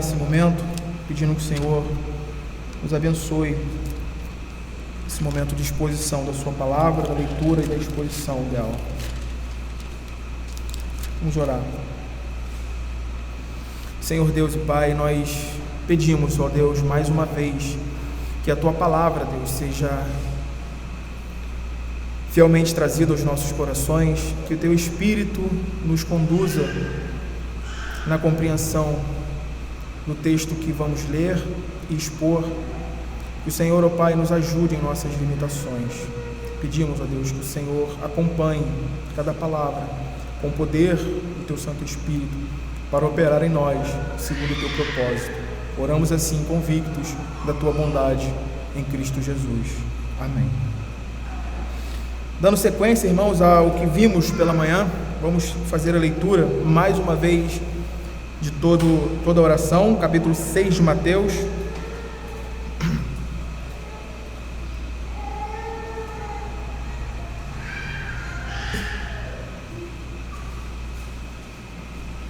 nesse momento, pedindo que o Senhor nos abençoe esse momento de exposição da sua palavra, da leitura e da exposição dela. Vamos orar. Senhor Deus e Pai, nós pedimos, ó Deus, mais uma vez, que a tua palavra, Deus, seja fielmente trazida aos nossos corações, que o teu Espírito nos conduza na compreensão do texto que vamos ler e expor. Que o Senhor, ó Pai, nos ajude em nossas limitações. Pedimos, ó Deus, que o Senhor acompanhe cada palavra com o poder do teu Santo Espírito para operar em nós segundo o teu propósito. Oramos assim convictos da tua bondade em Cristo Jesus. Amém. Dando sequência, irmãos, ao que vimos pela manhã, vamos fazer a leitura mais uma vez de toda a oração, capítulo 6 de Mateus.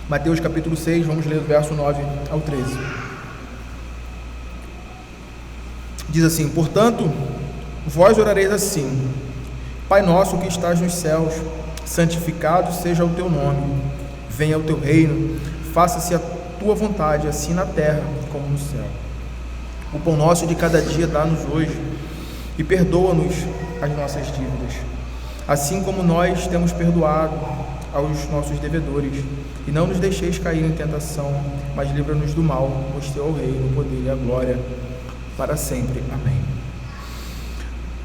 Mateus capítulo 6, vamos ler do verso 9 ao 13. Diz assim: portanto, vós orareis assim: Pai nosso que estás nos céus, santificado seja o teu nome, venha o teu reino, faça-se a tua vontade, assim na terra como no céu. O pão nosso de cada dia dá-nos hoje, e perdoa-nos as nossas dívidas, assim como nós temos perdoado aos nossos devedores, e não nos deixeis cair em tentação, mas livra-nos do mal, pois teu é o reino, o poder e a glória para sempre. Amém.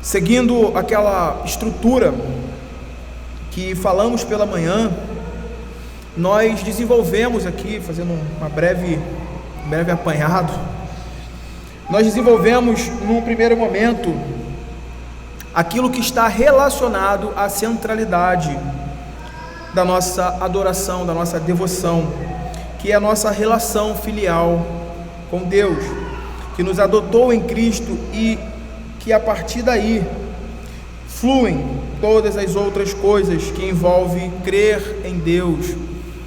Seguindo aquela estrutura que falamos pela manhã, nós desenvolvemos aqui, fazendo um breve apanhado, nós desenvolvemos no primeiro momento aquilo que está relacionado à centralidade da nossa adoração, da nossa devoção, que é a nossa relação filial com Deus, que nos adotou em Cristo e que a partir daí fluem todas as outras coisas que envolvem crer em Deus,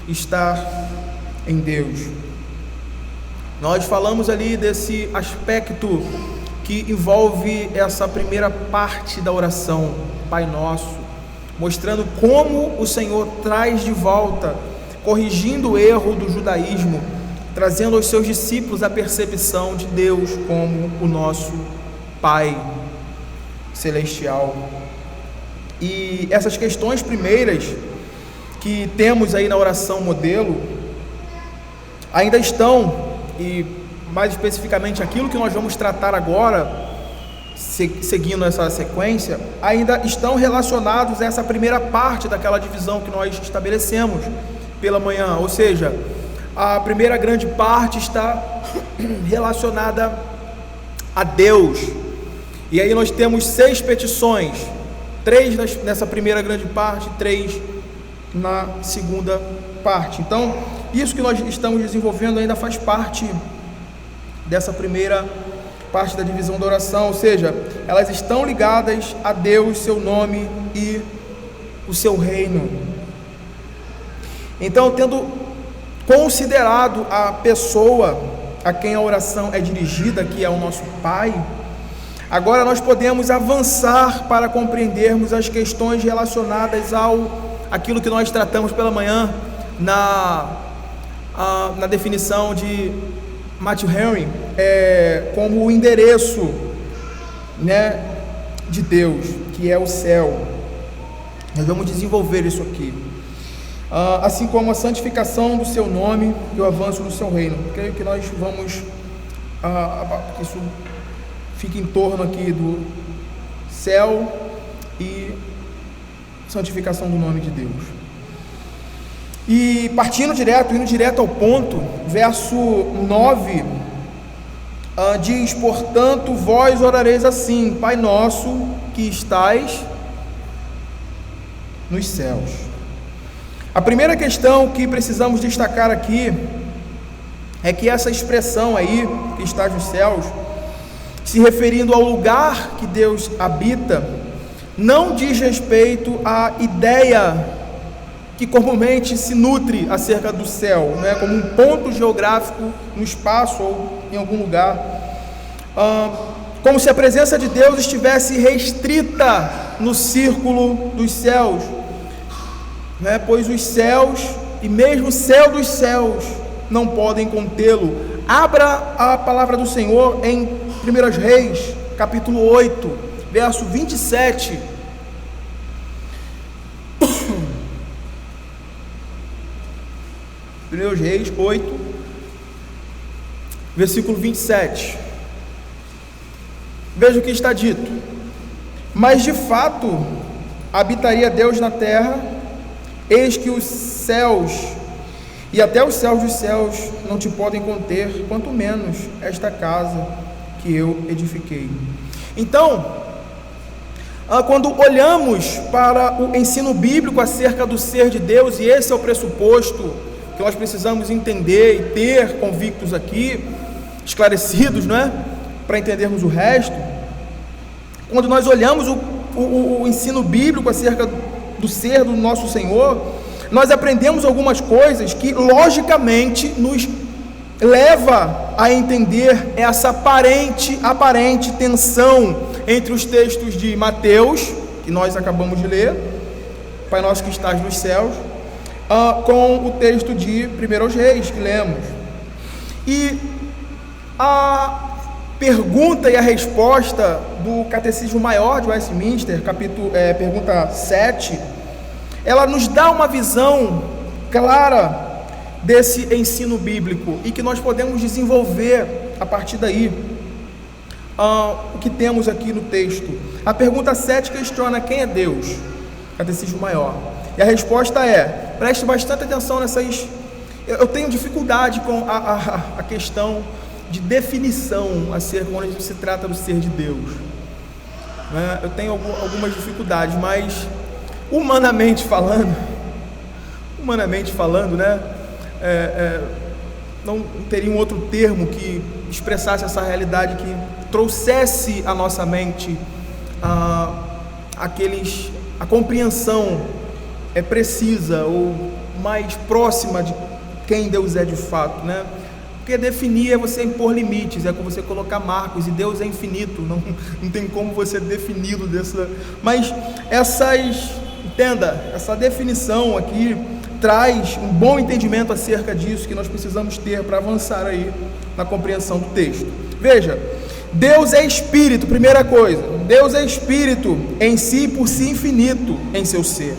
estar em Deus. Nós falamos ali desse aspecto que envolve essa primeira parte da oração, Pai Nosso, mostrando como o Senhor traz de volta, corrigindo o erro do judaísmo, trazendo aos seus discípulos a percepção de Deus como o nosso Pai celestial. E essas questões primeiras que temos aí na oração modelo ainda estão, e mais especificamente aquilo que nós vamos tratar agora, seguindo essa sequência, ainda estão relacionados a essa primeira parte daquela divisão que nós estabelecemos pela manhã, ou seja, a primeira grande parte está relacionada a Deus, e aí nós temos 6 petições, 3 nessa primeira grande parte, 3 na segunda parte. Então, isso que nós estamos desenvolvendo ainda faz parte dessa primeira parte da divisão da oração, ou seja, elas estão ligadas a Deus, seu nome e o seu reino. Então, tendo considerado a pessoa a quem a oração é dirigida, que é o nosso Pai, agora nós podemos avançar para compreendermos as questões relacionadas aquilo que nós tratamos pela manhã na definição de Matthew Henry, como o endereço, né, de Deus, que é o céu. Nós vamos desenvolver isso aqui, assim como a santificação do seu nome e o avanço do seu reino. Creio que nós vamos, que isso fica em torno aqui do céu e santificação do nome de Deus. E indo direto ao ponto, verso 9, diz: portanto, vós orareis assim: Pai nosso que estais nos céus. A primeira questão que precisamos destacar aqui é que essa expressão aí, que estás nos céus, se referindo ao lugar que Deus habita, não diz respeito à ideia que comumente se nutre acerca do céu, né, como um ponto geográfico no espaço ou em algum lugar, como se a presença de Deus estivesse restrita no círculo dos céus, né, pois os céus e mesmo o céu dos céus não podem contê-lo. Abra a palavra do Senhor em 1 Reis, capítulo 8, verso 27. 1 Reis 8, versículo 27. Veja o que está dito: mas de fato habitaria Deus na terra, eis que os céus e até os céus dos céus não te podem conter, quanto menos esta casa que eu edifiquei. Então, quando olhamos para o ensino bíblico acerca do ser de Deus, e esse é o pressuposto que nós precisamos entender e ter convictos aqui, esclarecidos, né, para entendermos o resto. Quando nós olhamos o ensino bíblico acerca do ser do nosso Senhor, nós aprendemos algumas coisas que logicamente nos leva a entender essa aparente tensão entre os textos de Mateus, que nós acabamos de ler, Pai Nosso que estás nos céus, com o texto de 1 Reis que lemos. E a pergunta e a resposta do Catecismo Maior de Westminster, pergunta 7, ela nos dá uma visão clara desse ensino bíblico e que nós podemos desenvolver a partir daí o que temos aqui no texto. A pergunta 7 questiona quem é Deus, Catecismo Maior, e a resposta é, preste bastante atenção nessas. Eu tenho dificuldade com a questão de definição acerca quando se trata do ser de Deus, né? Eu tenho algumas dificuldades, mas humanamente falando, né, não teria um outro termo que expressasse essa realidade, que trouxesse à nossa mente a compreensão precisa ou mais próxima de quem Deus é de fato, né? Porque definir é você impor limites, é você colocar marcos, e Deus é infinito, não tem como você defini-lo mas entenda, essa definição aqui traz um bom entendimento acerca disso que nós precisamos ter para avançar aí na compreensão do texto. Veja, Deus é Espírito, primeira coisa, Deus é Espírito em si, por si infinito em seu ser,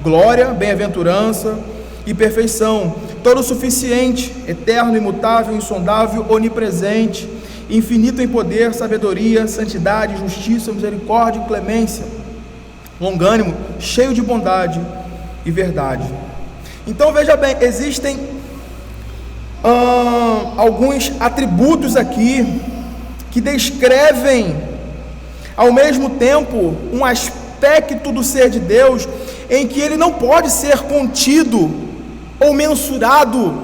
glória, bem-aventurança e perfeição, todo suficiente, eterno, imutável, insondável, onipresente, infinito em poder, sabedoria, santidade, justiça, misericórdia e clemência, longânimo, cheio de bondade e verdade. Então veja bem, existem alguns atributos aqui que descrevem ao mesmo tempo um aspecto do ser de Deus em que ele não pode ser contido ou mensurado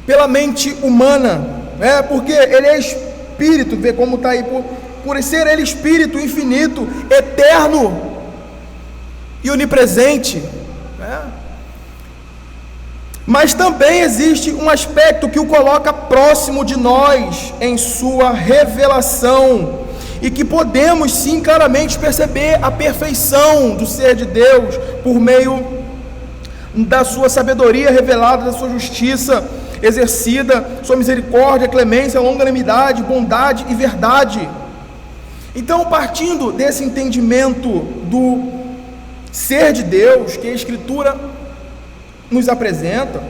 pela mente humana, né? Porque ele é Espírito, vê como está aí, por ser ele Espírito infinito, eterno e onipresente, né? Mas também existe um aspecto que o coloca próximo de nós em sua revelação, e que podemos sim claramente perceber a perfeição do ser de Deus por meio da sua sabedoria revelada, da sua justiça exercida, sua misericórdia, clemência, longanimidade, bondade e verdade. Então, partindo desse entendimento do ser de Deus que a Escritura nos apresenta,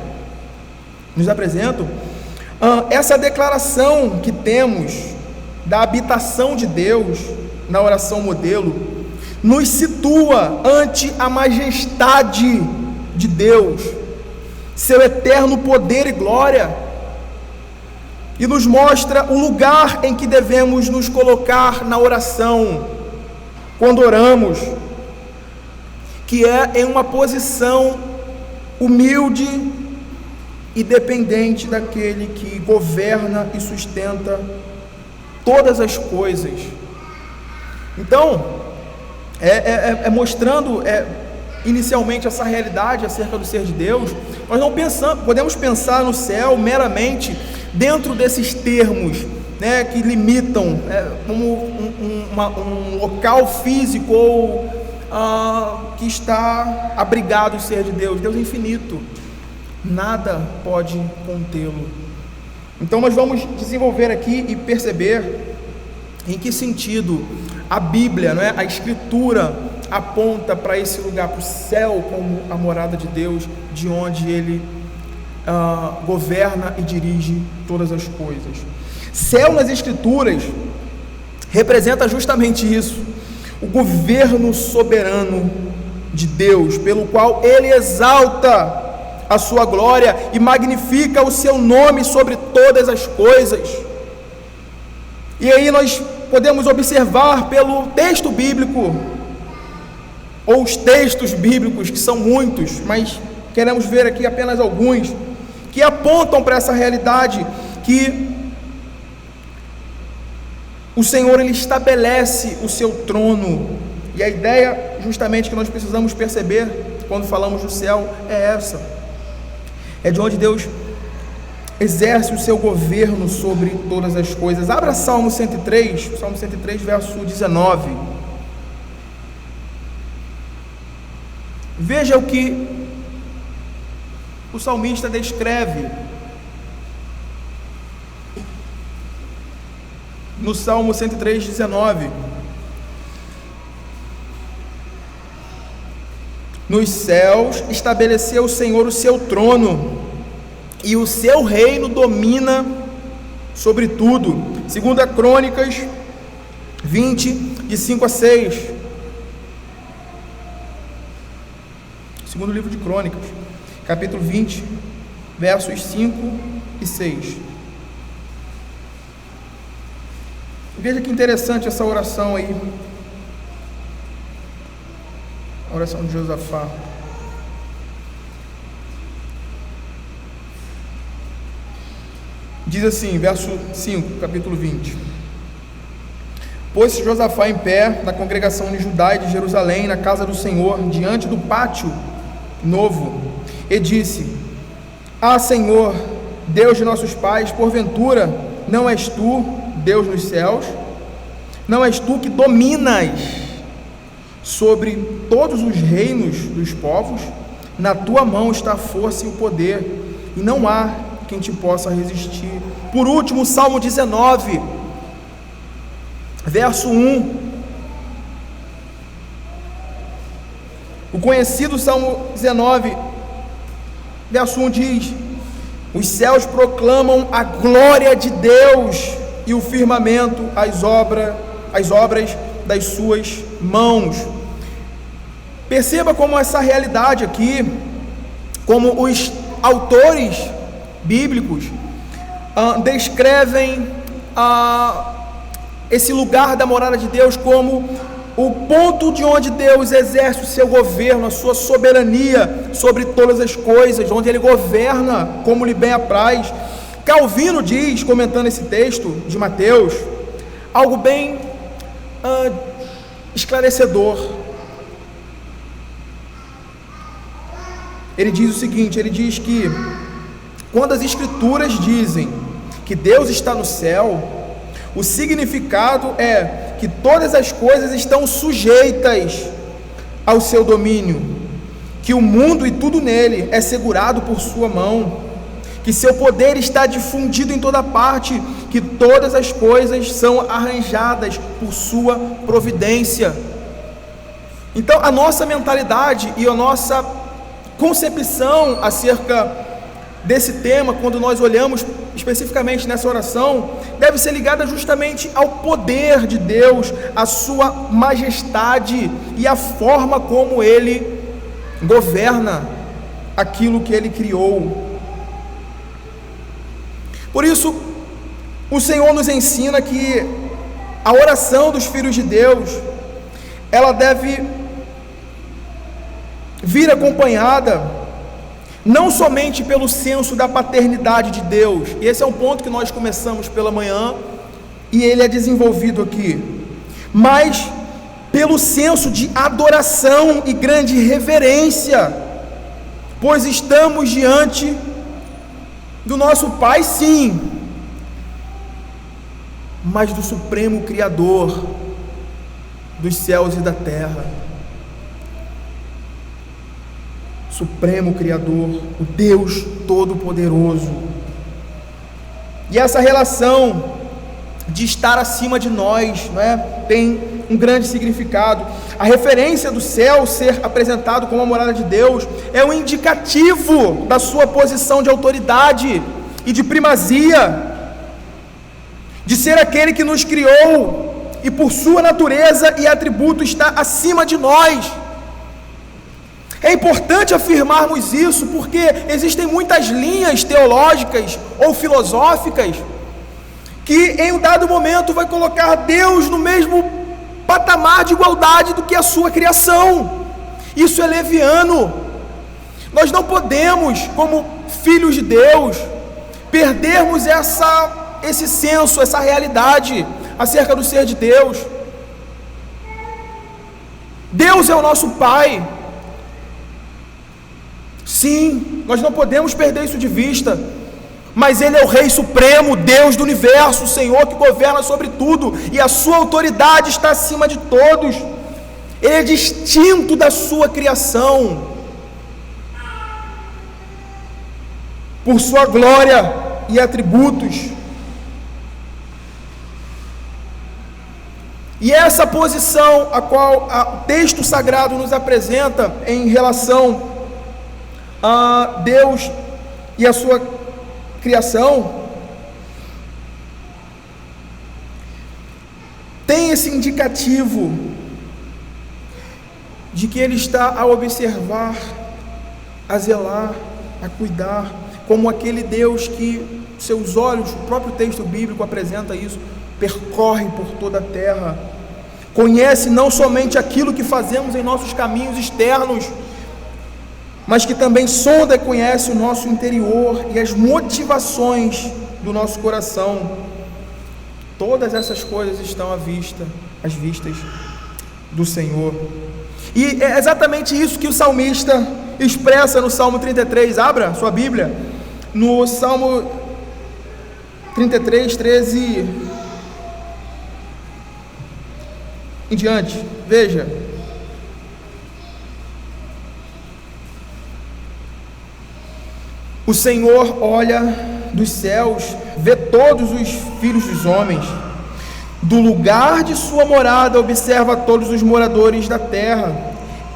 essa declaração que temos da habitação de Deus na oração modelo nos situa ante a majestade de Deus, seu eterno poder e glória, e nos mostra o lugar em que devemos nos colocar na oração quando oramos, que é em uma posição humilde e dependente daquele que governa e sustenta todas as coisas. Então, mostrando inicialmente essa realidade acerca do ser de Deus, nós não podemos pensar no céu meramente dentro desses termos, né, que limitam como um local físico ou que está abrigado o ser de Deus. Deus é infinito, nada pode contê-lo. Então nós vamos desenvolver aqui e perceber em que sentido a Bíblia, não é? A Escritura aponta para esse lugar, para o céu como a morada de Deus, de onde Ele governa e dirige todas as coisas. Céu nas Escrituras representa justamente isso, o governo soberano de Deus, pelo qual Ele exalta a sua glória e magnifica o seu nome sobre todas as coisas. E aí nós podemos observar pelo texto bíblico, ou os textos bíblicos, que são muitos, mas queremos ver aqui apenas alguns, que apontam para essa realidade, que o Senhor, Ele estabelece o seu trono, e a ideia justamente que nós precisamos perceber, quando falamos do céu, é essa, é de onde Deus exerce o seu governo sobre todas as coisas. Abra Salmo 103, verso 19, veja o que o salmista descreve no Salmo 103, 19. Nos céus estabeleceu o Senhor o seu trono, e o seu reino domina sobre tudo. 2 Crônicas 20, de 5 a 6. Segundo livro de Crônicas, capítulo 20, versos 5 e 6. Veja que interessante essa oração aí, a oração de Josafá. Diz assim, verso 5, capítulo 20: Pôs-se Josafá em pé na congregação de Judá e de Jerusalém, na casa do Senhor, diante do pátio novo, e disse: Ah, Senhor, Deus de nossos pais, porventura não és tu Deus nos céus? Não és tu que dominas sobre todos os reinos dos povos? Na tua mão está a força e o poder, e não há quem te possa resistir. Por último, Salmo 19, verso 1. O conhecido Salmo 19, verso 1 diz: Os céus proclamam a glória de Deus, e o firmamento as obras das suas mãos. Perceba como essa realidade aqui, como os autores bíblicos descrevem esse lugar da morada de Deus como o ponto de onde Deus exerce o seu governo, a sua soberania sobre todas as coisas, onde Ele governa como lhe bem apraz. Calvino diz, comentando esse texto de Mateus, algo bem esclarecedor. Ele diz o seguinte, ele diz que quando as Escrituras dizem que Deus está no céu, o significado é que todas as coisas estão sujeitas ao seu domínio, que o mundo e tudo nele é segurado por sua mão, que seu poder está difundido em toda parte, que todas as coisas são arranjadas por sua providência. Então a nossa mentalidade e a nossa concepção acerca desse tema, quando nós olhamos especificamente nessa oração, deve ser ligada justamente ao poder de Deus, à sua majestade e à forma como Ele governa aquilo que Ele criou. Por isso, o Senhor nos ensina que a oração dos filhos de Deus, ela deve vir acompanhada não somente pelo senso da paternidade de Deus, e esse é um ponto que nós começamos pela manhã, e ele é desenvolvido aqui, mas pelo senso de adoração e grande reverência, pois estamos diante do nosso Pai, sim, mas do Supremo Criador dos céus e da terra. Supremo Criador, o Deus Todo-Poderoso. E essa relação de estar acima de nós, não é? Tem um grande significado. A referência do céu ser apresentado como a morada de Deus é um indicativo da sua posição de autoridade e de primazia, de ser aquele que nos criou e por sua natureza e atributo está acima de nós. É importante afirmarmos isso porque existem muitas linhas teológicas ou filosóficas que em um dado momento vai colocar Deus no mesmo patamar de igualdade do que a sua criação. Isso é leviano. Nós não podemos, como filhos de Deus, perdermos esse senso, essa realidade acerca do ser de Deus. Deus é o nosso Pai. Sim, nós não podemos perder isso de vista, mas Ele é o Rei Supremo, Deus do universo, o Senhor que governa sobre tudo, e a sua autoridade está acima de todos. Ele é distinto da sua criação, por sua glória e atributos. E essa posição a qual o texto sagrado nos apresenta em relação a Deus e a sua criação, tem esse indicativo de que Ele está a observar, a zelar, a cuidar, como aquele Deus que seus olhos, o próprio texto bíblico apresenta isso, percorre por toda a terra, conhece não somente aquilo que fazemos em nossos caminhos externos, mas que também sonda e conhece o nosso interior e as motivações do nosso coração. Todas essas coisas estão às vistas do Senhor. E é exatamente isso que o salmista expressa no Salmo 33. Abra sua Bíblia, no Salmo 33, 13 em diante. Veja: o Senhor olha dos céus, vê todos os filhos dos homens, do lugar de sua morada observa todos os moradores da terra.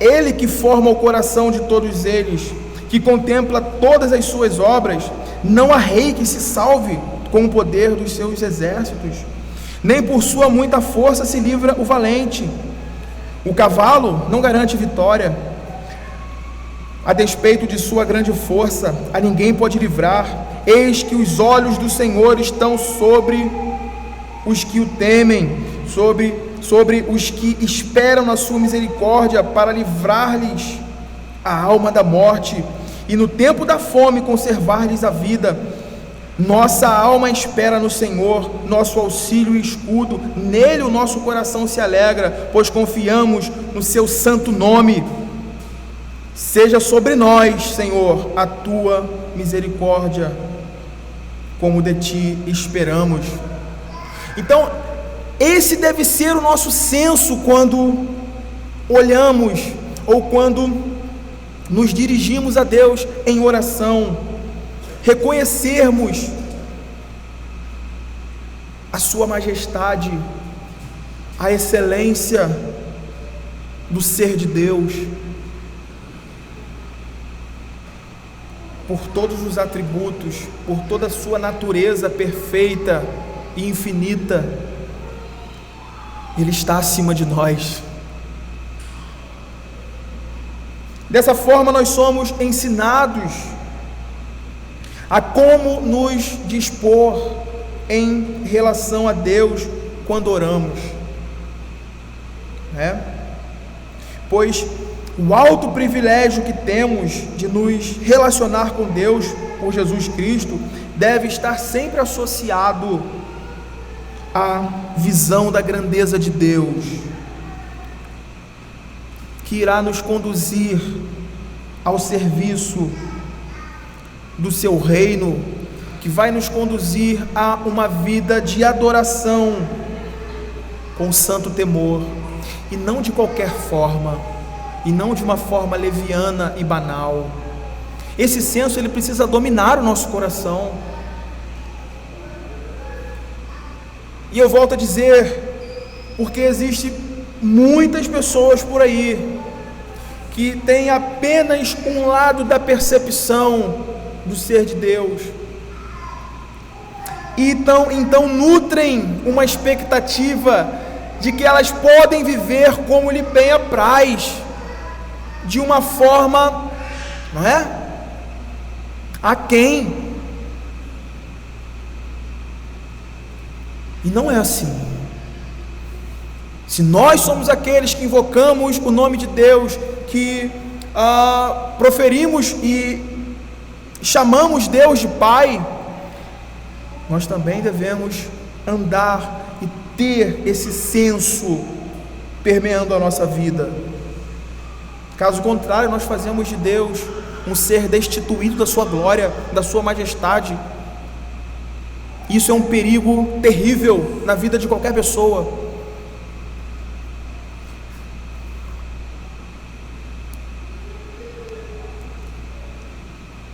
Ele que forma o coração de todos eles, que contempla todas as suas obras. Não há rei que se salve com o poder dos seus exércitos, nem por sua muita força se livra o valente. O cavalo não garante vitória, a despeito de sua grande força, a ninguém pode livrar. Eis que os olhos do Senhor estão sobre os que o temem, sobre os que esperam na sua misericórdia, para livrar-lhes a alma da morte, e no tempo da fome conservar-lhes a vida. Nossa alma espera no Senhor, nosso auxílio e escudo. Nele o nosso coração se alegra, pois confiamos no seu santo nome. Seja sobre nós, Senhor, a tua misericórdia, como de ti esperamos. Então, esse deve ser o nosso senso quando olhamos ou quando nos dirigimos a Deus em oração. Reconhecermos a sua majestade, a excelência do ser de Deus, por todos os atributos, por toda a sua natureza perfeita e infinita. Ele está acima de nós. Dessa forma nós somos ensinados a como nos dispor em relação a Deus quando oramos, pois o alto privilégio que temos de nos relacionar com Deus por Jesus Cristo deve estar sempre associado à visão da grandeza de Deus, que irá nos conduzir ao serviço do seu reino, que vai nos conduzir a uma vida de adoração com santo temor, e não de qualquer forma, e não de uma forma leviana e banal. Esse senso, ele precisa dominar o nosso coração. E eu volto a dizer, porque existe muitas pessoas por aí que têm apenas um lado da percepção do ser de Deus, e então nutrem uma expectativa de que elas podem viver como lhe bem apraz, de uma forma, não é? Aquém. E não é assim. Se nós somos aqueles que invocamos o nome de Deus, que proferimos e chamamos Deus de Pai, nós também devemos andar e ter esse senso permeando a nossa vida. Caso contrário, nós fazemos de Deus um ser destituído da sua glória, da sua majestade. Isso é um perigo terrível na vida de qualquer pessoa.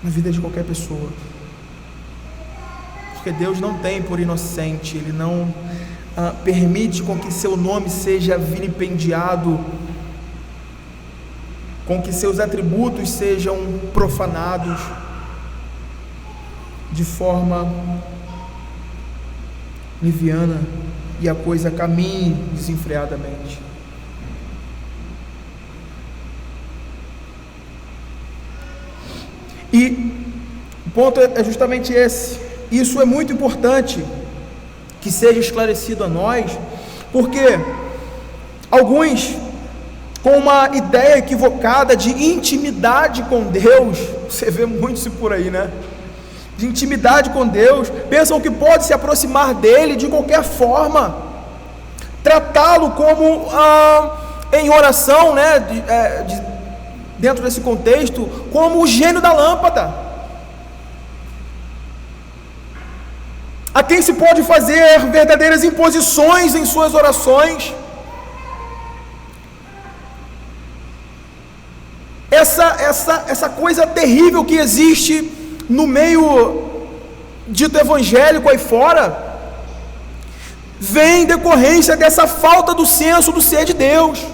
Na vida de qualquer pessoa. Porque Deus não tem por inocente, Ele não permite com que seu nome seja vilipendiado, com que seus atributos sejam profanados de forma liviana e a coisa caminhe desenfreadamente. E o ponto é justamente esse. Isso é muito importante que seja esclarecido a nós, porque alguns, com uma ideia equivocada de intimidade com Deus, você vê muito isso por aí, né? De intimidade com Deus, pensam que pode se aproximar dele de qualquer forma, tratá-lo como em oração, né? Dentro desse contexto, como o gênio da lâmpada, a quem se pode fazer verdadeiras imposições em suas orações. Essa coisa terrível que existe no meio dito evangélico aí fora, vem em decorrência dessa falta do senso do ser de Deus.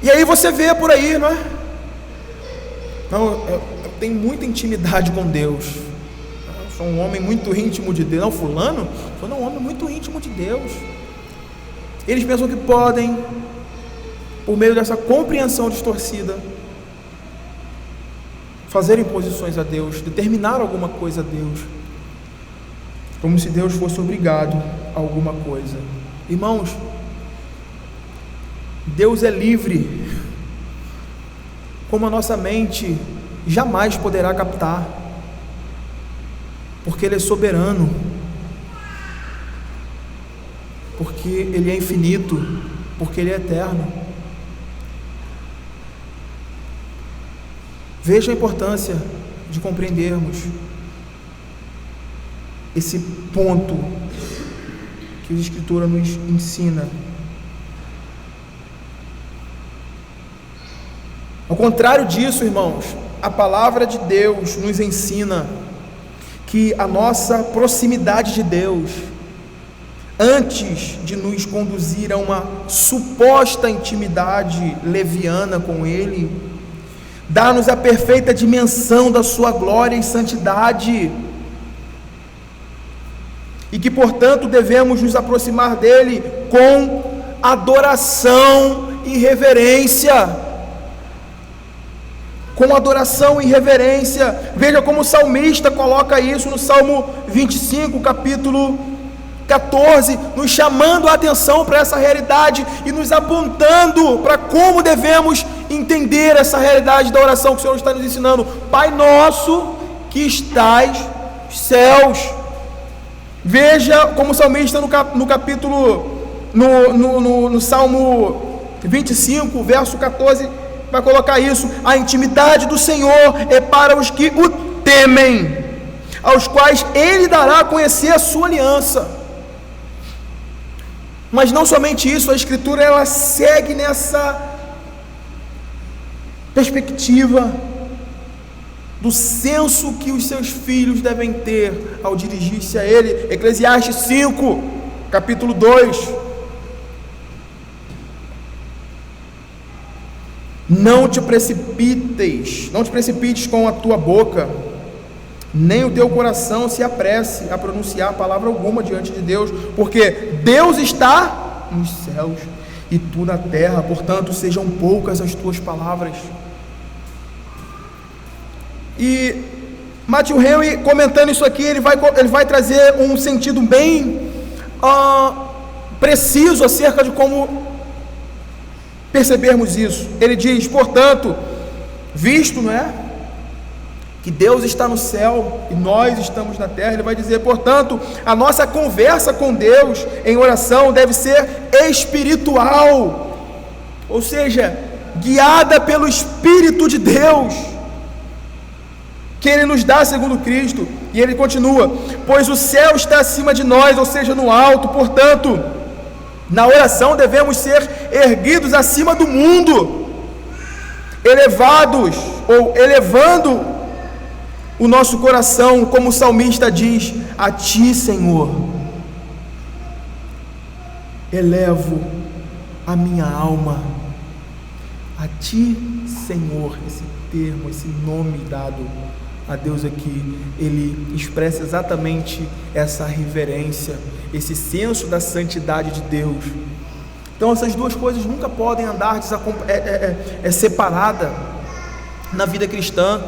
E aí você vê por aí, não é? Não, eu tenho muita intimidade com Deus, eu sou um homem muito íntimo de Deus. Não, fulano, sou um homem muito íntimo de Deus. Eles pensam que podem, por meio dessa compreensão distorcida, fazer imposições a Deus, determinar alguma coisa a Deus, como se Deus fosse obrigado a alguma coisa. Irmãos, Deus é livre, como a nossa mente jamais poderá captar, porque Ele é soberano, porque Ele é infinito, porque Ele é eterno. Veja a importância de compreendermos esse ponto que a Escritura nos ensina. Ao contrário disso, irmãos, a palavra de Deus nos ensina que a nossa proximidade de Deus, antes de nos conduzir a uma suposta intimidade leviana com Ele, dá-nos a perfeita dimensão da sua glória e santidade, e que, portanto, devemos nos aproximar dele com adoração e reverência. Com adoração e reverência. Veja como o salmista coloca isso no Salmo 25, capítulo 14, nos chamando a atenção para essa realidade e nos apontando para como devemos entender essa realidade da oração que o Senhor está nos ensinando. Pai nosso que estais nos céus. Veja como o salmista no capítulo no Salmo 25, verso 14, vai colocar isso: a intimidade do Senhor é para os que o temem, aos quais Ele dará a conhecer a sua aliança. Mas não somente isso, a Escritura ela segue nessa perspectiva do senso que os seus filhos devem ter ao dirigir-se a Ele. Eclesiastes 5, capítulo 2: não te precipites com a tua boca, nem o teu coração se apresse a pronunciar palavra alguma diante de Deus, porque Deus está nos céus e tu na terra, portanto sejam poucas as tuas palavras. E Matthew Henry, comentando isso aqui, ele vai trazer um sentido bem preciso acerca de como percebermos isso. Ele diz: portanto, visto, não é, que Deus está no céu e nós estamos na terra, ele vai dizer, portanto, a nossa conversa com Deus em oração deve ser espiritual, ou seja, guiada pelo Espírito de Deus, que Ele nos dá segundo Cristo. E ele continua: pois o céu está acima de nós, ou seja, no alto, portanto, na oração devemos ser erguidos acima do mundo, elevados, ou elevando o nosso coração, como o salmista diz: a Ti, Senhor, elevo a minha alma. A Ti, Senhor, esse termo, esse nome dado a Deus aqui, ele expressa exatamente essa reverência, esse senso da santidade de Deus. Então essas duas coisas nunca podem andar separadas na vida cristã.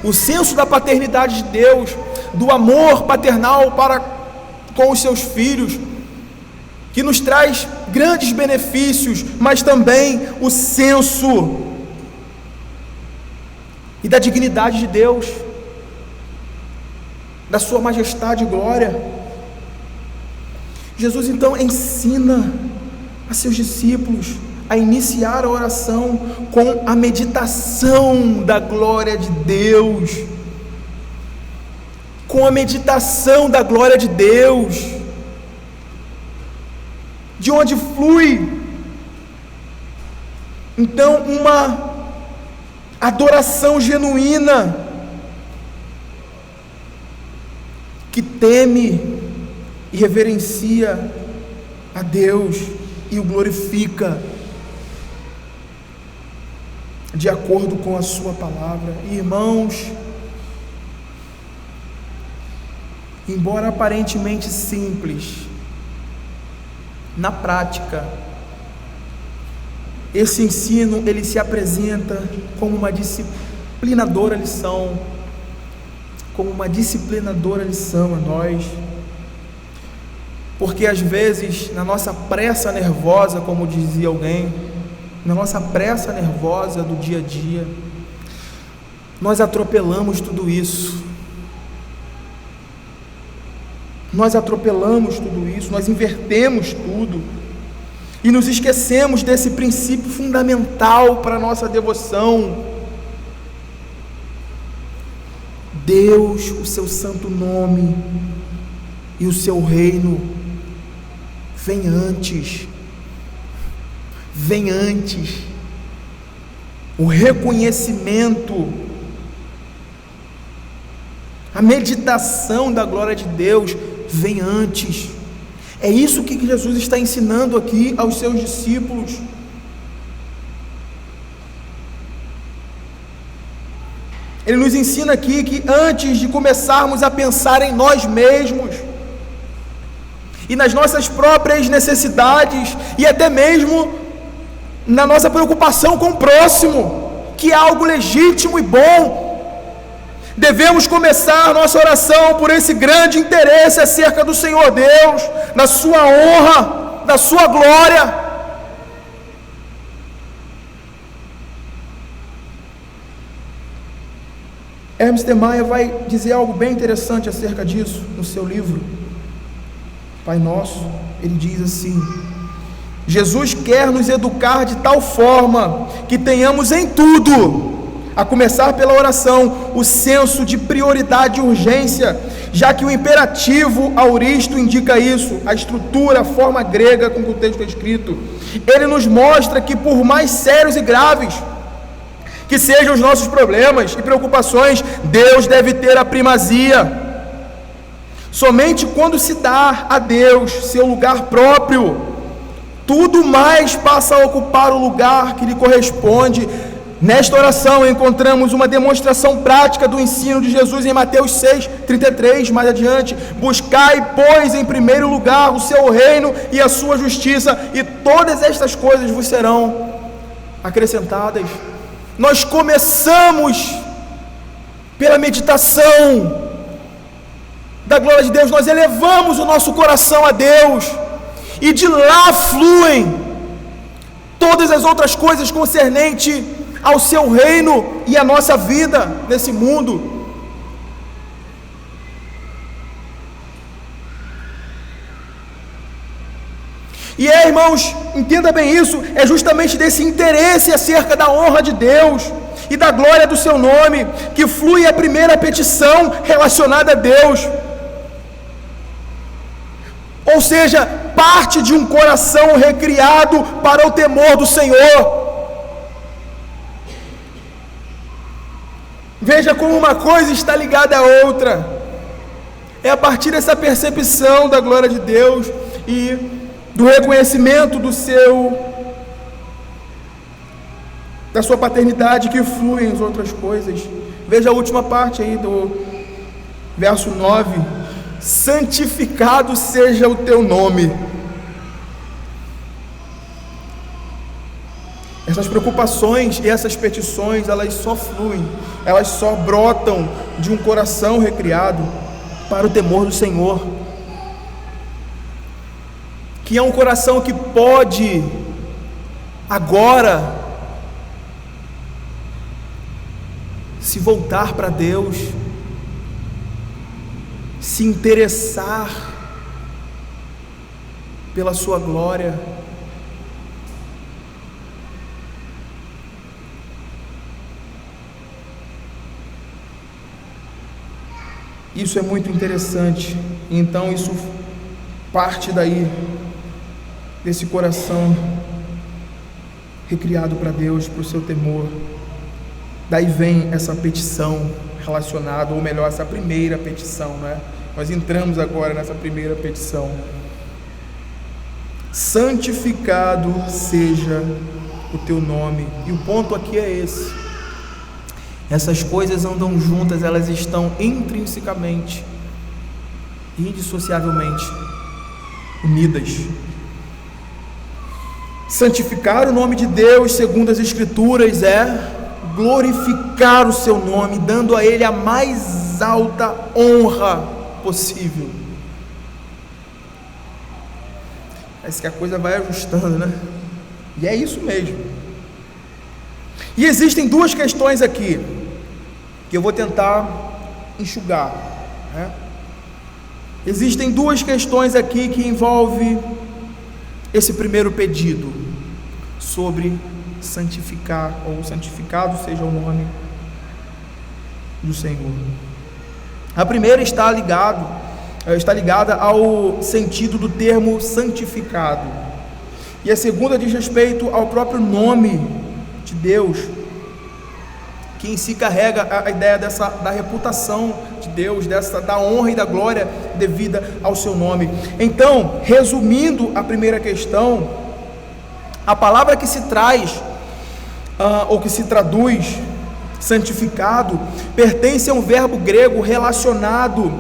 O senso da paternidade de Deus, do amor paternal para com os seus filhos, que nos traz grandes benefícios, mas também o senso e da dignidade de Deus, da sua majestade e glória. Jesus então ensina a seus discípulos a iniciar a oração com a meditação da glória de Deus, com a meditação da glória de Deus, de onde flui então uma adoração genuína, que teme e reverencia a Deus e o glorifica de acordo com a sua palavra. E, irmãos, embora aparentemente simples, na prática, esse ensino ele se apresenta como uma disciplinadora lição, a nós, porque às vezes na nossa pressa nervosa, como dizia alguém, na nossa pressa nervosa do dia a dia, nós atropelamos tudo isso, nós invertemos tudo, e nos esquecemos desse princípio fundamental para a nossa devoção. Deus, o seu santo nome e o seu reino vem antes, o reconhecimento, a meditação da glória de Deus vem antes. É isso que Jesus está ensinando aqui aos seus discípulos. Ele nos ensina aqui que antes de começarmos a pensar em nós mesmos e nas nossas próprias necessidades, e até mesmo na nossa preocupação com o próximo, que é algo legítimo e bom, devemos começar nossa oração por esse grande interesse acerca do Senhor Deus, da sua honra, da sua glória. Ernst Mayr vai dizer algo bem interessante acerca disso no seu livro Pai Nosso. Ele diz assim: Jesus quer nos educar de tal forma que tenhamos em tudo, a começar pela oração, o senso de prioridade e urgência, já que o imperativo auristo indica isso, a estrutura, a forma grega com que o texto é escrito. Ele nos mostra que, por mais sérios e graves que sejam os nossos problemas e preocupações, Deus deve ter a primazia. Somente quando se dá a Deus seu lugar próprio, tudo mais passa a ocupar o lugar que lhe corresponde. Nesta oração encontramos uma demonstração prática do ensino de Jesus em Mateus 6:33, mais adiante: buscai, pois, em primeiro lugar o seu reino e a sua justiça, e todas estas coisas vos serão acrescentadas. Nós começamos pela meditação da glória de Deus, nós elevamos o nosso coração a Deus, e de lá fluem todas as outras coisas concernentes ao seu reino e à nossa vida nesse mundo. E irmãos, entenda bem isso, é justamente desse interesse acerca da honra de Deus e da glória do seu nome que flui a primeira petição relacionada a Deus. Ou seja, parte de um coração recriado para o temor do Senhor. Veja como uma coisa está ligada à outra. É a partir dessa percepção da glória de Deus e do reconhecimento da sua paternidade que fluem as outras coisas. Veja a última parte aí do verso 9: santificado seja o teu nome. Essas preocupações e essas petições, elas só fluem, elas só brotam de um coração recriado para o temor do Senhor, que é um coração que pode agora se voltar para Deus, se interessar pela sua glória. Isso é muito interessante. Então isso parte daí, desse coração recriado para Deus, para o seu temor. Daí vem essa petição relacionada, ou melhor, essa primeira petição, né? Nós entramos agora nessa primeira petição: santificado seja o teu nome. E o ponto aqui é esse: essas coisas andam juntas, elas estão intrinsecamente, indissociavelmente unidas. Santificar o nome de Deus, segundo as Escrituras, é glorificar o seu nome, dando a Ele a mais alta honra possível. Parece que a coisa vai ajustando, né? E é isso mesmo. E existem duas questões aqui que eu vou tentar enxugar, né? Existem duas questões aqui que envolvem esse primeiro pedido sobre santificar, ou santificado seja o nome do Senhor. A primeira está ligada ao sentido do termo santificado, e a segunda diz respeito ao próprio nome de Deus, que em si carrega a ideia da reputação de Deus, da honra e da glória devida ao seu nome. Então, resumindo a primeira questão, a palavra que se traz, ou que se traduz santificado, pertence a um verbo grego relacionado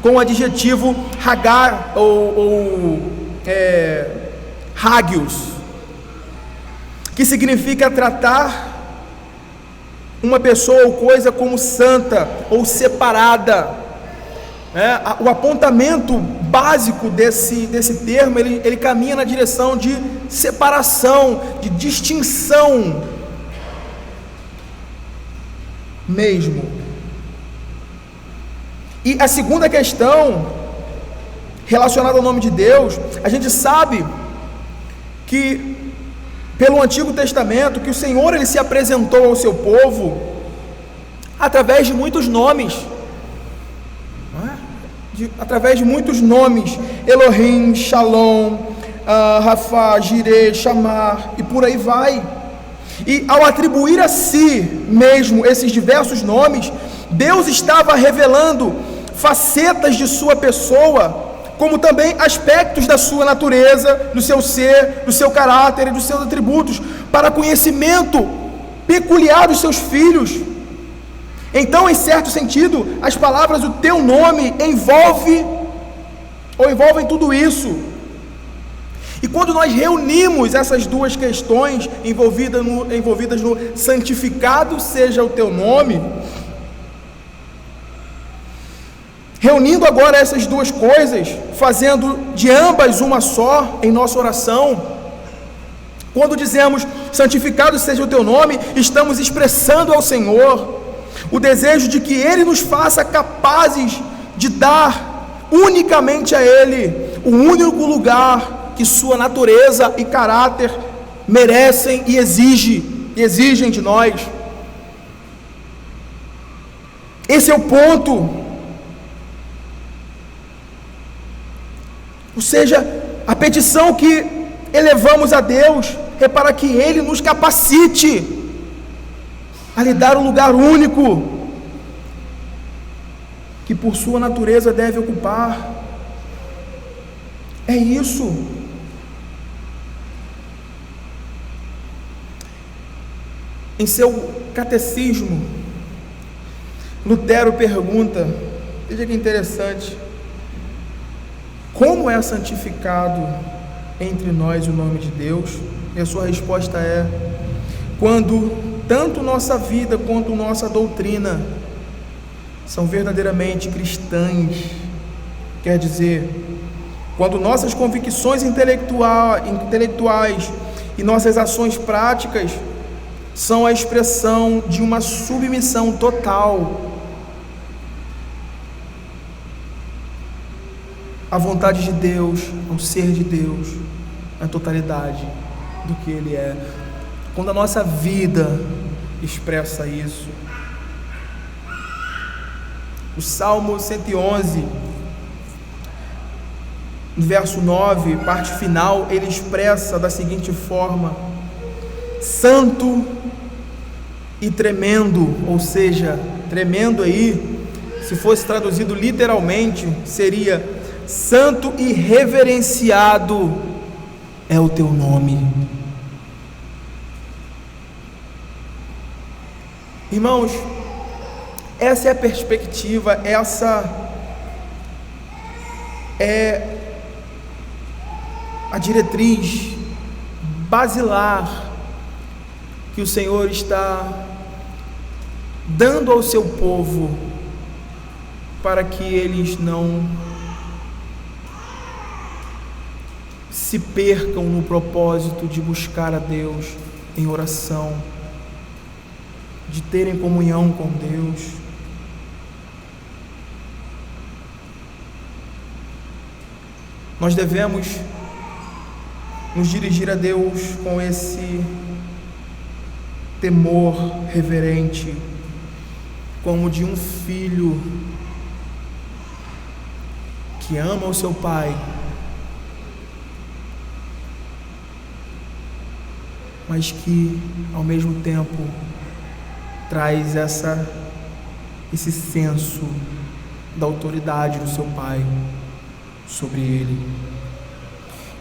com o adjetivo hagar, hagios, que significa tratar uma pessoa ou coisa como santa ou separada. O apontamento básico desse termo, ele caminha na direção de separação, de distinção mesmo. E a segunda questão relacionada ao nome de Deus, a gente sabe que pelo Antigo Testamento, que o Senhor ele se apresentou ao seu povo através de muitos nomes, através de muitos nomes: Elohim, Shalom, Rafa, Jireh, Shamar, e por aí vai. E ao atribuir a si mesmo esses diversos nomes, Deus estava revelando facetas de sua pessoa, como também aspectos da sua natureza, do seu ser, do seu caráter e dos seus atributos, para conhecimento peculiar dos seus filhos. Então, em certo sentido, as palavras "o teu nome" envolvem tudo isso. E quando nós reunimos essas duas questões envolvidas no santificado seja o teu nome, reunindo agora essas duas coisas, fazendo de ambas uma só em nossa oração, quando dizemos santificado seja o teu nome, estamos expressando ao Senhor o desejo de que Ele nos faça capazes de dar unicamente a Ele o único lugar que sua natureza e caráter merecem e exigem de nós. Esse é o ponto. Ou seja, a petição que elevamos a Deus é para que Ele nos capacite a lhe dar um lugar único que por sua natureza deve ocupar. É isso. Em seu catecismo, Lutero pergunta, veja que interessante: como é santificado entre nós o nome de Deus? E a sua resposta é: quando tanto nossa vida quanto nossa doutrina são verdadeiramente cristãs. Quer dizer, quando nossas convicções intelectuais e nossas ações práticas são a expressão de uma submissão total à vontade de Deus, ao ser de Deus, na totalidade do que Ele é. Quando a nossa vida expressa isso. O Salmo 111, no verso 9, parte final, ele expressa da seguinte forma: santo e tremendo, ou seja, tremendo aí, se fosse traduzido literalmente, seria: santo e reverenciado é o teu nome. Irmãos, essa é a perspectiva, essa é a diretriz basilar que o Senhor está dando ao seu povo, para que eles não se percam no propósito de buscar a Deus em oração, de terem comunhão com Deus. Nós devemos nos dirigir a Deus com esse temor reverente, como de um filho que ama o seu pai, mas que ao mesmo tempo traz esse senso da autoridade do seu pai sobre ele.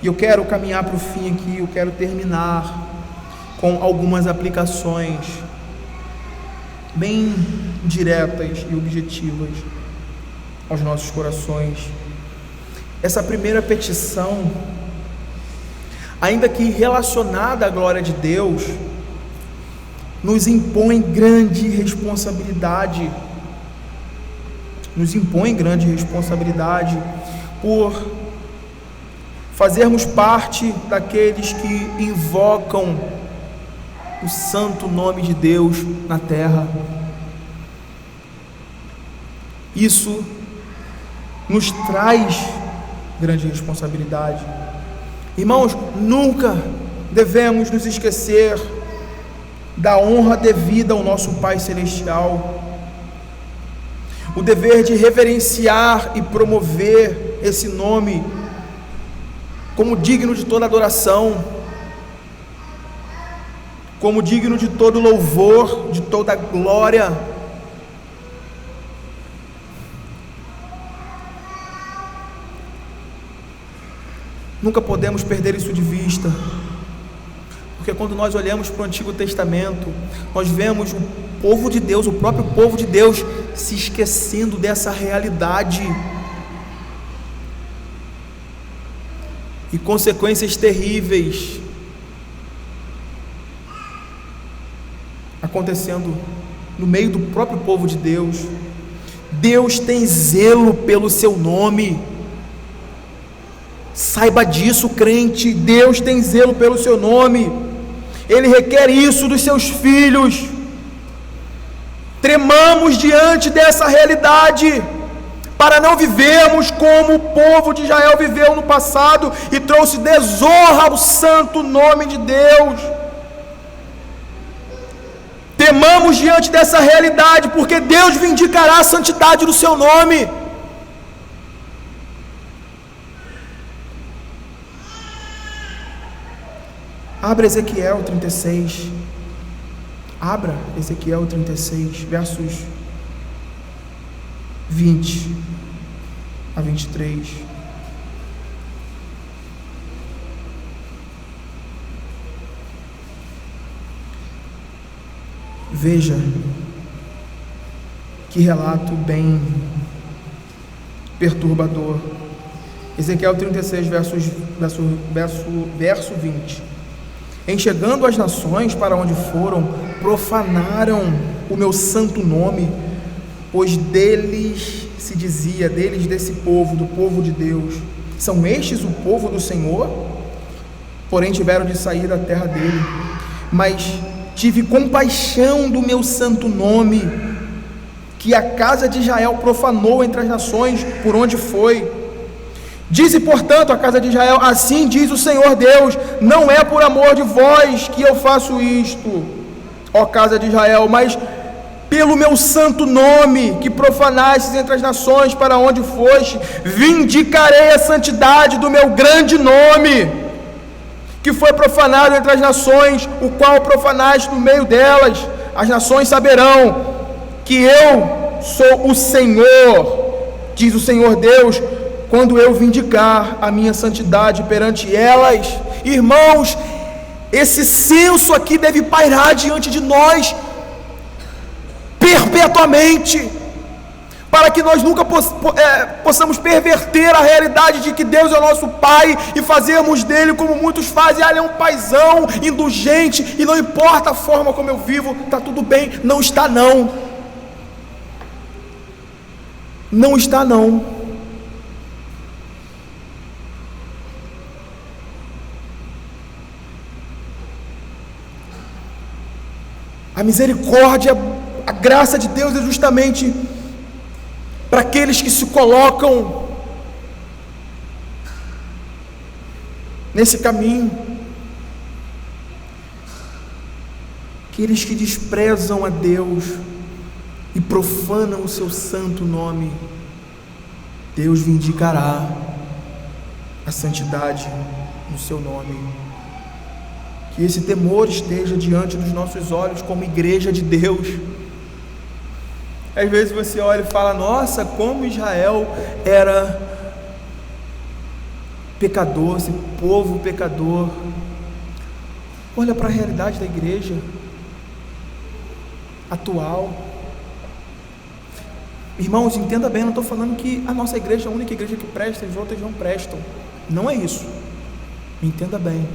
E eu quero caminhar para o fim aqui, eu quero terminar com algumas aplicações bem diretas e objetivas aos nossos corações. Essa primeira petição, ainda que relacionada à glória de Deus, nos impõe grande responsabilidade, por fazermos parte daqueles que invocam o santo nome de Deus na terra. Isso nos traz grande responsabilidade. Irmãos, nunca devemos nos esquecer da honra devida ao nosso Pai Celestial, o dever de reverenciar e promover esse nome como digno de toda adoração, como digno de todo louvor, de toda glória. Nunca podemos perder isso de vista, porque quando nós olhamos para o Antigo Testamento, nós vemos o povo de Deus, o próprio povo de Deus, se esquecendo dessa realidade, e consequências terríveis acontecendo no meio do próprio povo de Deus. Deus tem zelo pelo seu nome. Saiba disso, crente. Deus tem zelo pelo seu nome. Ele requer isso dos seus filhos. Tremamos diante dessa realidade, para não vivermos como o povo de Israel viveu no passado e trouxe desonra ao santo nome de Deus. Temamos diante dessa realidade, porque Deus vindicará a santidade do seu nome. Abra Ezequiel 36. Abra Ezequiel 36, versos 20 a 23. Veja que relato bem perturbador. Ezequiel 36, verso 20. Em chegando as nações para onde foram, profanaram o meu santo nome, pois deles se dizia, deles desse povo, do povo de Deus, são estes o povo do Senhor? Porém tiveram de sair da terra dele. Mas tive compaixão do meu santo nome, que a casa de Israel profanou entre as nações por onde foi. Dize, portanto, a casa de Israel: assim diz o Senhor Deus, não é por amor de vós que eu faço isto, ó casa de Israel, mas pelo meu santo nome, que profanastes entre as nações para onde foste, vindicarei a santidade do meu grande nome, que foi profanado entre as nações, o qual profanaste no meio delas. As nações saberão que eu sou o Senhor, diz o Senhor Deus, quando eu vindicar a minha santidade perante elas. Irmãos, esse senso aqui deve pairar diante de nós perpetuamente, para que nós nunca possamos perverter a realidade de que Deus é o nosso Pai e fazermos dele como muitos fazem: ele é um paizão indulgente e não importa a forma como eu vivo, está tudo bem. Não está não, não está não. A misericórdia, a graça de Deus é justamente para aqueles que se colocam nesse caminho, aqueles que desprezam a Deus e profanam o seu santo nome. Deus vindicará a santidade no seu nome. Que esse temor esteja diante dos nossos olhos como igreja de Deus. Às vezes você olha e fala: nossa, como Israel era pecador, esse povo pecador. Olha para a realidade da igreja atual. Irmãos, entenda bem, eu não estou falando que a nossa igreja é a única igreja que presta e as outras não prestam. Não é isso. Entenda bem.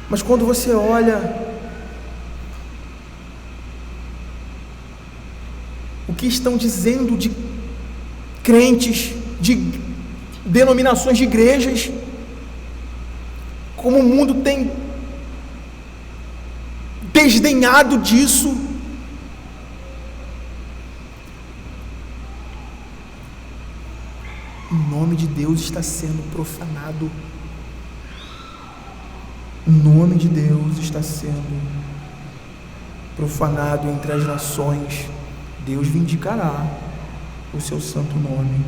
Mas quando você olha o que estão dizendo de crentes, de denominações de igrejas, como o mundo tem desdenhado disso, o nome de Deus está sendo profanado. o nome de Deus está sendo profanado entre as nações, Deus vindicará o seu santo nome.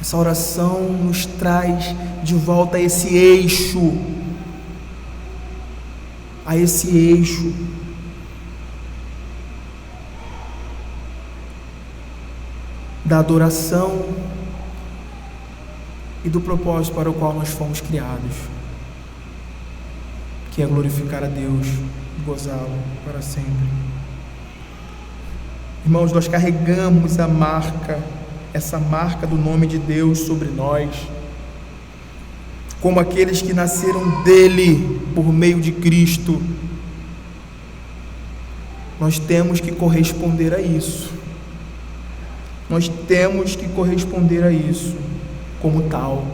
Essa oração nos traz de volta a esse eixo, da adoração e do propósito para o qual nós fomos criados, que é glorificar a Deus e gozá-lo para sempre. Irmãos, nós carregamos essa marca do nome de Deus sobre nós, como aqueles que nasceram dele por meio de Cristo. Nós temos que corresponder a isso. Nós temos que corresponder a isso como tal.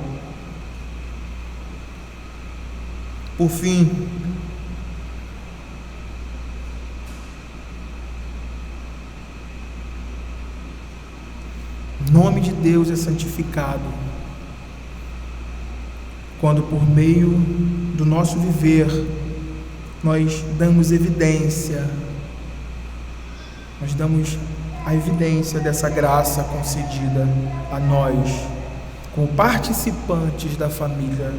Por fim, o nome de Deus é santificado quando, por meio do nosso viver, nós damos evidência, a evidência dessa graça concedida a nós, como participantes da família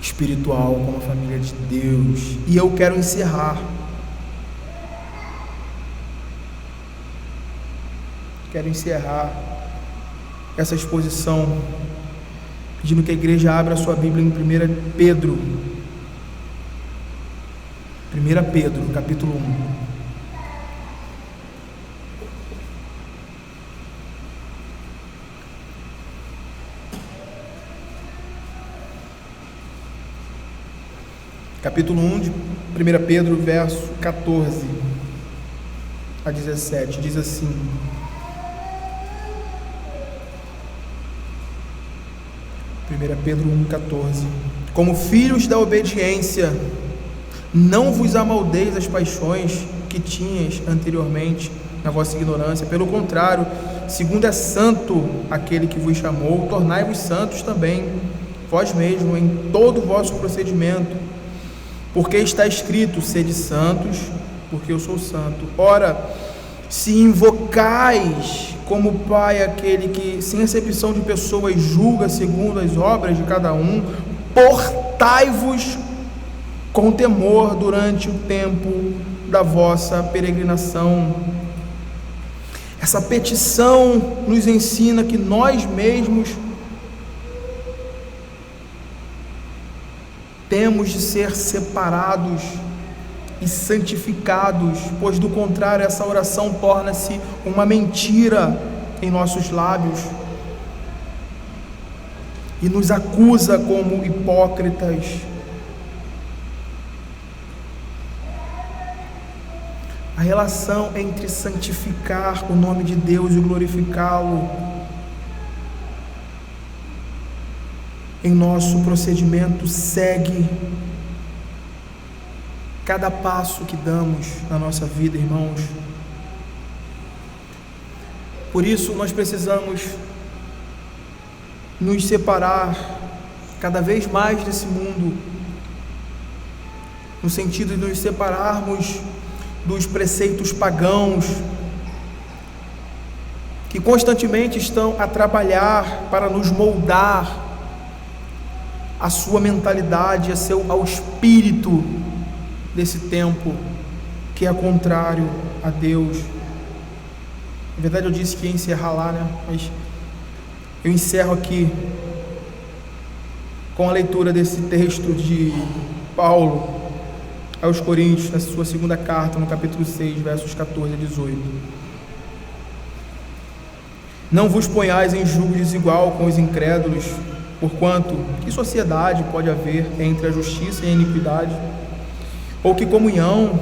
espiritual, como a família de Deus. E eu quero encerrar essa exposição pedindo que a igreja abra a sua Bíblia em 1 Pedro, capítulo 1. Capítulo 1 de 1 Pedro, verso 14 a 17, diz assim: Pedro 1,14: Como filhos da obediência, não vos amaldeis as paixões que tinhas anteriormente na vossa ignorância. Pelo contrário, segundo é santo aquele que vos chamou, tornai-vos santos também, vós mesmos, em todo o vosso procedimento. Porque está escrito: sede santos, porque eu sou santo. Ora, se invocais como Pai aquele que, sem acepção de pessoas, julga segundo as obras de cada um, portai-vos com temor durante o tempo da vossa peregrinação. Essa petição nos ensina que nós mesmos temos de ser separados e santificados, pois do contrário essa oração torna-se uma mentira em nossos lábios e nos acusa como hipócritas. A relação entre santificar o nome de Deus e glorificá-lo em nosso procedimento segue cada passo que damos na nossa vida, irmãos. Por isso nós precisamos nos separar cada vez mais desse mundo, no sentido de nos separarmos dos preceitos pagãos que constantemente estão a trabalhar para nos moldar a sua mentalidade, ao espírito desse tempo, que é contrário a Deus. Na verdade eu disse que ia encerrar lá, né? Mas eu encerro aqui com a leitura desse texto de Paulo aos Coríntios, na sua segunda carta, no capítulo 6, versos 14 a 18. Não vos ponhais em julgo desigual com os incrédulos, porquanto que sociedade pode haver entre a justiça e a iniquidade? Ou que comunhão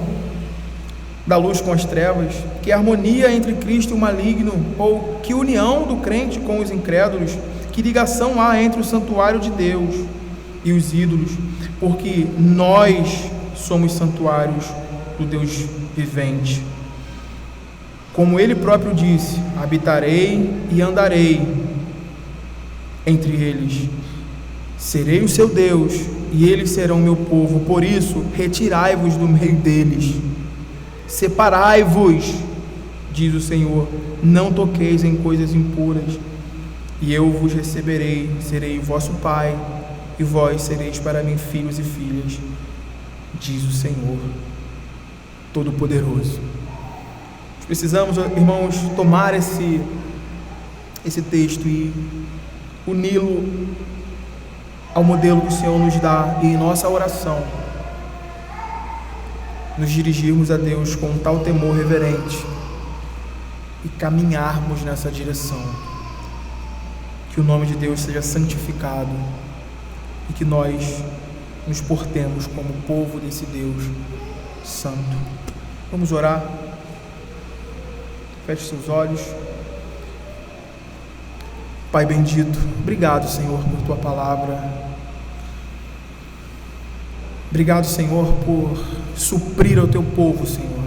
da luz com as trevas? Que harmonia entre Cristo e o maligno? Ou que união do crente com os incrédulos? Que ligação há entre o santuário de Deus e os ídolos? Porque nós somos santuários do Deus vivente. Como ele próprio disse: habitarei e andarei entre eles, Serei o seu Deus, e eles serão meu povo. Por isso, retirai-vos do meio deles, separai-vos, diz o Senhor, não toqueis em coisas impuras, e eu vos receberei, serei vosso Pai, e vós sereis para mim filhos e filhas, diz o Senhor Todo-Poderoso. Nós precisamos, irmãos, tomar esse texto e uni-lo ao modelo que o Senhor nos dá, e em nossa oração nos dirigirmos a Deus com um tal temor reverente e caminharmos nessa direção. Que o nome de Deus seja santificado e que nós nos portemos como povo desse Deus santo. Vamos orar. Feche seus olhos. Pai bendito, obrigado, Senhor, por tua palavra. Obrigado, Senhor, por suprir ao teu povo, Senhor,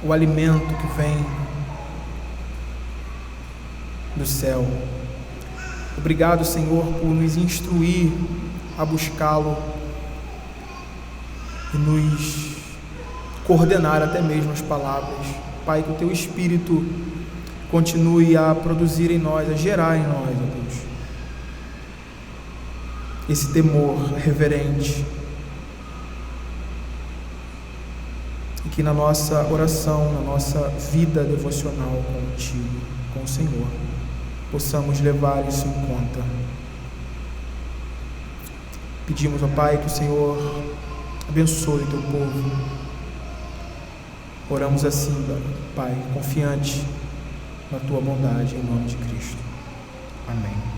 o alimento que vem do céu. Obrigado, Senhor, por nos instruir a buscá-lo e nos coordenar até mesmo as palavras. Pai, que o teu Espírito continue a produzir em nós, a gerar em nós, ó Deus, esse temor reverente, e que na nossa oração, na nossa vida devocional contigo, com o Senhor, possamos levar isso em conta. Pedimos, ó Pai, que o Senhor abençoe teu povo. Oramos assim, Pai, confiante na tua bondade, em nome de Cristo. Amém.